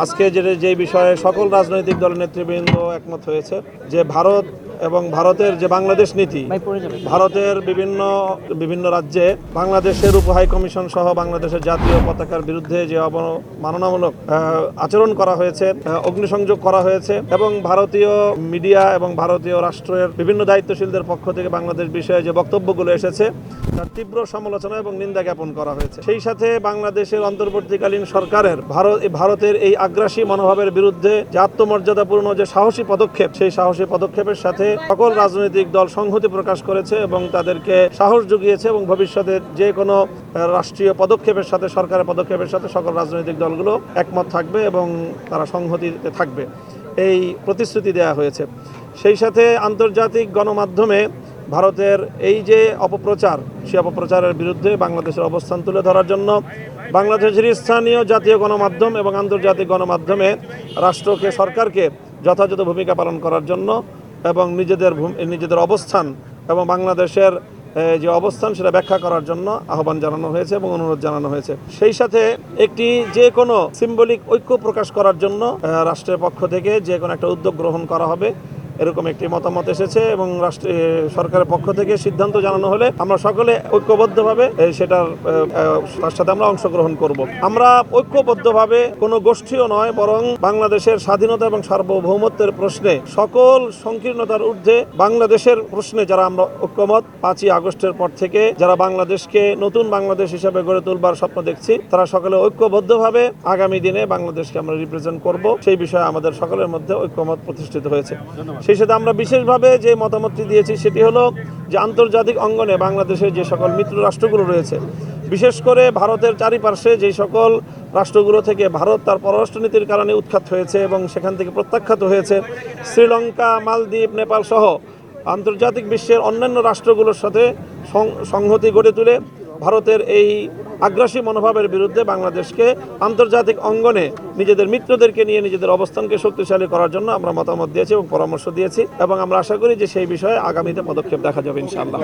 আজকে যে বিষয়ে সকল রাজনৈতিক দলের নেতৃবৃন্দ একমত হয়েছে যে ভারত এবং ভারতের যে বাংলাদেশ নীতি, ভারতের বিভিন্ন রাজ্যে বাংলাদেশের উপ হাই কমিশন সহ বাংলাদেশের জাতীয় পতাকার বিরুদ্ধে যে অবমাননামূলক আচরণ করা হয়েছে, অগ্নিসংযোগ করা হয়েছে এবং ভারতীয় মিডিয়া এবং ভারতীয় রাষ্ট্রের বিভিন্ন দায়িত্বশীলদের পক্ষ থেকে বাংলাদেশ বিষয়ে যে বক্তব্যগুলো এসেছে তার তীব্র সমালোচনা এবং নিন্দা জ্ঞাপন করা হয়েছে। সেই সাথে বাংলাদেশের অন্তর্বর্তীকালীন সরকারের ভারতের এই আগ্রাসী মনোভাবের বিরুদ্ধে যে আত্মমর্যাদাপূর্ণ যে সাহসী পদক্ষেপ, সেই সাহসী পদক্ষেপের সাথে সকল রাজনৈতিক দল সংহতি প্রকাশ করেছে এবং তাদেরকে সাহস জুগিয়েছে এবং ভবিষ্যতে যে কোনো রাষ্ট্রীয় পদক্ষেপের সাথে, সরকারের পদক্ষেপের সাথে সকল রাজনৈতিক দলগুলো একমত থাকবে এবং তারা সংহতিতে থাকবে, এই প্রতিশ্রুতি দেওয়া হয়েছে। সেই সাথে আন্তর্জাতিক গণমাধ্যমে ভারতের এই যে অপপ্রচার, সেই অপপ্রচারের বিরুদ্ধে বাংলাদেশের অবস্থান তুলে ধরার জন্য বাংলাদেশের স্থানীয় জাতীয় গণমাধ্যম এবং আন্তর্জাতিক গণমাধ্যমে রাষ্ট্রকে, সরকারকে যথাযথ ভূমিকা পালন করার জন্য এবং নিজেদের অবস্থান এবং বাংলাদেশের যে অবস্থান সেটা ব্যাখ্যা করার জন্য আহ্বান জানানো হয়েছে এবং অনুরোধ জানানো হয়েছে। সেই সাথে একটি যে কোনো সিম্বলিক ঐক্য প্রকাশ করার জন্য রাষ্ট্রের পক্ষ থেকে যে কোনো একটা উদ্যোগ গ্রহণ করা হবে, এরকম একটি মতামত এসেছে এবং সরকারের পক্ষ থেকে সিদ্ধান্ত জানানো হলে আমরা সকলে ঐক্যবদ্ধভাবে তার সাথে আমরা অংশগ্রহণ করব। আমরা ঐক্যবদ্ধভাবে কোনো গোষ্ঠীও নয়, বরং বাংলাদেশের স্বাধীনতা এবং সার্বভৌমত্বের প্রশ্নে সকল সংকীর্ণতার ঊর্ধ্বে বাংলাদেশের প্রশ্নে যারা আমরা ঐক্যমত, 5ই আগস্টের পর থেকে যারা বাংলাদেশকে নতুন বাংলাদেশ হিসেবে গড়ে তুলবার স্বপ্ন দেখছি, তারা সকলে ঐক্যবদ্ধভাবে আগামী দিনে বাংলাদেশকে আমরা রিপ্রেজেন্ট করব, সেই বিষয়ে আমাদের সকলের মধ্যে ঐক্যমত প্রতিষ্ঠিত হয়েছে। সেই সাথে আমরা বিশেষভাবে যে মতামতটি দিয়েছি সেটি হলো যে আন্তর্জাতিক অঙ্গনে বাংলাদেশের যে সকল মিত্র রাষ্ট্রগুলো রয়েছে, বিশেষ করে ভারতের চারিপার্শ্বে যে সকল রাষ্ট্রগুলো থেকে ভারত তার পররাষ্ট্রনীতির কারণে উৎখাত হয়েছে এবং সেখান থেকে প্রত্যাখ্যাত হয়েছে, শ্রীলঙ্কা, মালদ্বীপ, নেপাল সহ আন্তর্জাতিক বিশ্বের অন্যান্য রাষ্ট্রগুলোর সাথে সংহতি গড়ে তুলে ভারতের এই আগ্রাসী মনোভাবের বিরুদ্ধে বাংলাদেশকে আন্তর্জাতিক অঙ্গনে নিজেদের মিত্রদেরকে নিয়ে নিজেদের অবস্থানকে শক্তিশালী করার জন্য আমরা মতামত দিয়েছি এবং পরামর্শ দিয়েছি এবং আমরা আশা করি যে সেই বিষয়ে আগামীতে পদক্ষেপ দেখা যাবে ইনশাআল্লাহ।